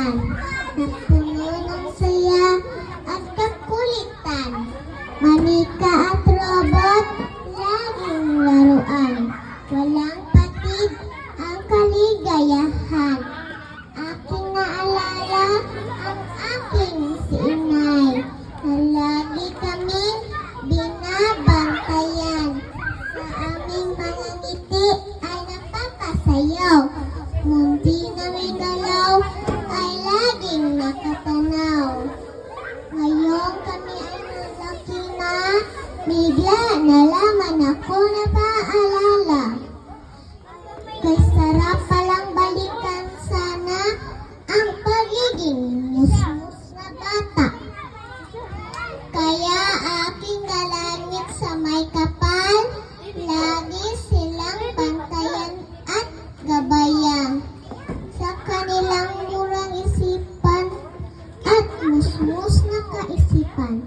kabataan na puno ng saya at kakulitan. Manika at robot, laging laruan. Walang patid ang kaligayahan. Aking naalala ang aking si inay na lagi kaming binabantayan. Sa aming mga ngiti ay napapasayaw. Mundi namin galaw ay laging nakatanaw. Ngayon kami ay malaki na, bigla nalaman ako na paalala. Kay sarap palang balikan sana ang pagiging musmus na bata. Kaya aking galangit sa may kapal, lagi silang bantayan at gabayan. Sa kanilang murang isipan at musmus na kaisipan.